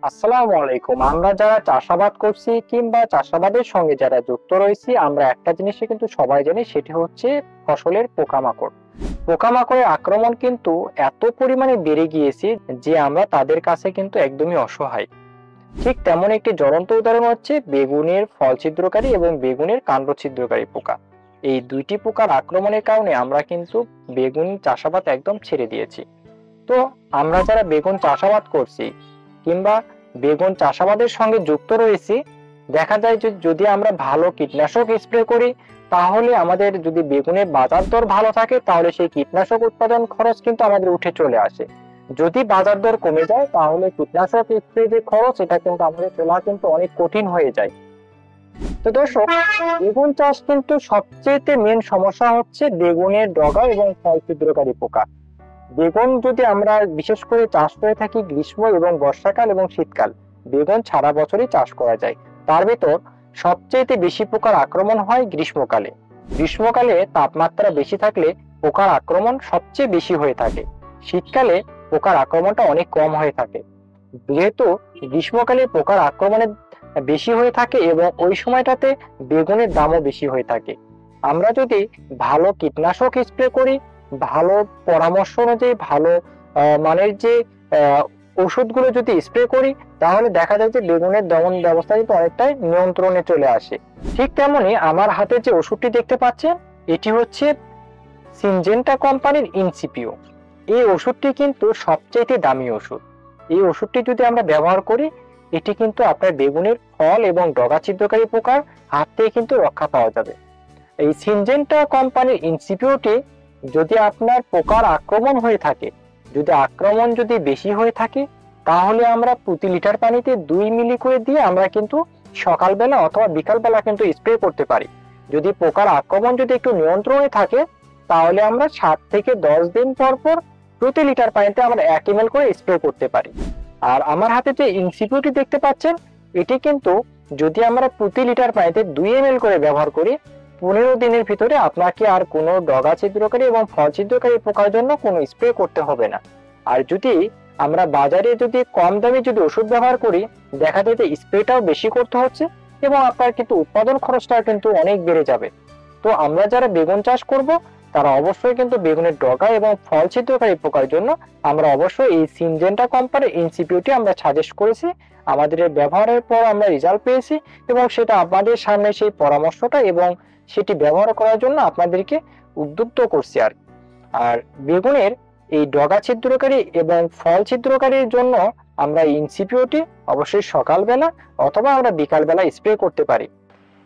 আসসালামু আলাইকুম। আমরা যারা চাষাবাদ করছি কিংবা চাষাবাদের সঙ্গে যারা যুক্ত রয়েছি, আমরা একটা জিনিসই কিন্তু সবাই জানি, সেটি হচ্ছে ফসলের পোকামাকড়। পোকামাকড়ের আক্রমণ কিন্তু এত পরিমাণে বেড়ে গিয়েছে যে আমরা তাদের কাছে কিন্তু একদমই অসহায়। ঠিক তেমন একটি জ্বলন্ত উদাহরণ হচ্ছে বেগুনের ফল ছিদ্রকারী এবং বেগুনের কাণ্ড ছিদ্রকারী পোকা। এই দুইটি পোকার আক্রমণের কারণে আমরা কিন্তু বেগুন চাষাবাদ একদম ছেড়ে দিয়েছি। তো আমরা যারা বেগুন চাষাবাদ করছি কিংবা বেগুন চাষাবাদের সঙ্গে যুক্ত রয়েছি, দেখা যায় যে যদি আমরা ভালো কীটনাশক স্প্রে করি, তাহলে আমাদের যদি বেগুনের বাজার দর ভালো থাকে, তাহলে সেই কীটনাশক উৎপাদন খরচ কিন্তু আমাদের উঠে চলে আসে। যদি বাজার দর কমে যায়, তাহলে কীটনাশক স্প্রে যে খরচ, এটা কিন্তু আমাদের তোলা কিন্তু অনেক কঠিন হয়ে যায়। তো দর্শক, বেগুন চাষ কিন্তু সবচেয়ে মেন সমস্যা হচ্ছে বেগুনের ডগা এবং ফল ছিদ্রকারী পোকা। বেগুন যদি আমরা বিশেষ করে চাষ করে থাকি গ্রীষ্ম এবং বর্ষাকাল এবং শীতকাল, বেগুন সারা বছরই চাষ করা যায়। তার ভিতর সবচেয়ে বেশি পোকার আক্রমণ হয় গ্রীষ্মকালে। গ্রীষ্মকালে তাপমাত্রা বেশি থাকলে পোকার আক্রমণ সবচেয়ে বেশি হয়ে থাকে। শীতকালে পোকার আক্রমণটা অনেক কম হয়ে থাকে। যেহেতু গ্রীষ্মকালে পোকার আক্রমণের বেশি হয়ে থাকে এবং ওই সময়টাতে বেগুনের দামও বেশি হয়ে থাকে। আমরা যদি ভালো কীটনাশক স্প্রে করি, ভালো পরামর্শ অনুযায়ী ভালো মানের যে ওষুধগুলো যদি স্প্রে করি, তাহলে দেখা যায় যে বেগুনের দমন ব্যবস্থা কিন্তু অনেকটাই নিয়ন্ত্রণে চলে আসে। ঠিক তেমনি আমার হাতে যে ওষুধটি দেখতে পাচ্ছেন, এটি হচ্ছে সিনজেন্টা কোম্পানির ইনসিপিও। এই ওষুধটি কিন্তু সবচেয়ে দামি ওষুধ। এই ওষুধটি যদি আমরা ব্যবহার করি, এটি কিন্তু আপনার বেগুনের ফল এবং ডগা ছিদ্রকারী পোকার হাত থেকে কিন্তু রক্ষা পাওয়া যাবে। এই সিনজেন্টা কোম্পানির ইনসিপিওটি যদি আপনার পোকার আক্রমণ হয়ে থাকে, যদি আক্রমণ যদি বেশি হয়ে থাকে, তাহলে আমরা প্রতি লিটার পানিতে 2 মিলি করে দিয়ে আমরা কিন্তু সকালবেলা অথবা বিকালবেলা কিন্তু স্প্রে করতে পারি। যদি পোকার আক্রমণ যদি একটু নিয়ন্ত্রণে থাকে, তাহলে আমরা 7 থেকে 10 দিন পর পর প্রতি লিটার পানিতে আমরা 1 ml করে স্প্রে করতে পারি। আর আমার হাতে যে ইনসিপিওটি দেখতে পাচ্ছেন, এটি কিন্তু যদি আমরা প্রতি লিটার পানিতে 2 ml করে ব্যবহার করি, 15 দিনের ভিতরে আপনাকে আর কোনো ডগা ছিদ্রকারী এবং ফল ছিদ্রকারী পোকার জন্য কোনো স্প্রে করতে হবে না। আর যদি আমরা বাজারে যদি কম দামে যদি ওষুধ ব্যবহার করি, দেখা যায় যে স্প্রেটাও বেশি করতে হচ্ছে এবং আপনার কিন্তু উৎপাদন খরচটা কিন্তু অনেক বেড়ে যাবে। তো আমরা যারা বেগুন চাষ করব, তারা অবশ্যই কিন্তু বেগুনের ডগা এবং ফল ছিদ্রকারী পোকার জন্য আমরা অবশ্যই এই সিনজেন্টা কোম্পানির ইনসিপিওটি আমরা সাজেস্ট করেছি। আমাদের ব্যবহারের পর আমরা রেজাল্ট পেয়েছি এবং সেটা আপনাদের সামনে সেই পরামর্শটা এবং সেটি ব্যবহার করার জন্য আপনাদেরকে উদ্বুদ্ধ করছি। আর বেগুনের এই ডগা ছিদ্রকারী এবং ফল ছিদ্রকারীর জন্য আমরা ইনসিপিওটি অবশ্যই সকালবেলা অথবা আমরা বিকালবেলা স্প্রে করতে পারি।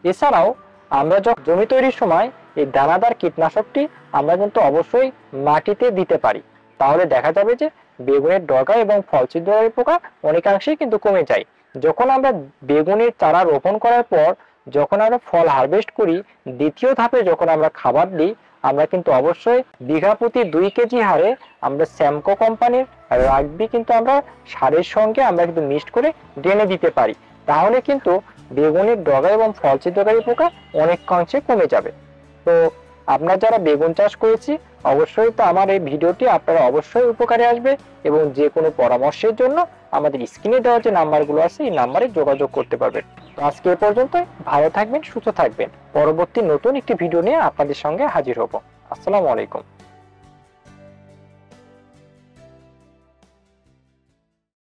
এছাড়াও আমরা যখন জমি তৈরির সময় এই দানাদার কীটনাশকটি আমরা কিন্তু অবশ্যই মাটিতে দিতে পারি। তাহলে দেখা যাবে যে বেগুনের ডগা এবং ফল ছিদ্রকারী পোকা অনেকাংশেই কিন্তু কমে যায়। যখন আমরা বেগুনের চারা রোপণ করার পর যখন আমরা ফল হারভেস্ট করি, দ্বিতীয় ধাপে যখন আমরা খাবার দিই, আমরা কিন্তু অবশ্যই বিঘা প্রতি 2 কেজি হারে আমরা স্যামকো কোম্পানির রাগবি কিন্তু আমরা সারের সঙ্গে আমরা কিন্তু মিক্সড করে ড্রেনে দিতে পারি। তাহলে কিন্তু বেগুনের ডগা এবং ফল ছিদ্রকারী পোকা অনেকাংশে কমে যাবে। তো আপনারা যারা বেগুন চাষ করেছি, অবশ্যই তো আমার এই ভিডিওটি আপনারা অবশ্যই উপকারে আসবে এবং যে কোনো পরামর্শের জন্য আমাদের স্ক্রিনে দেওয়া যে নাম্বারগুলো আছে, এই নাম্বারে যোগাযোগ করতে পারবেন। তো আজকে এ পর্যন্ত। ভালো থাকবেন, সুস্থ থাকবেন। পরবর্তী নতুন একটি ভিডিও নিয়ে আপনাদের সঙ্গে হাজির হব। আসসালামু আলাইকুম।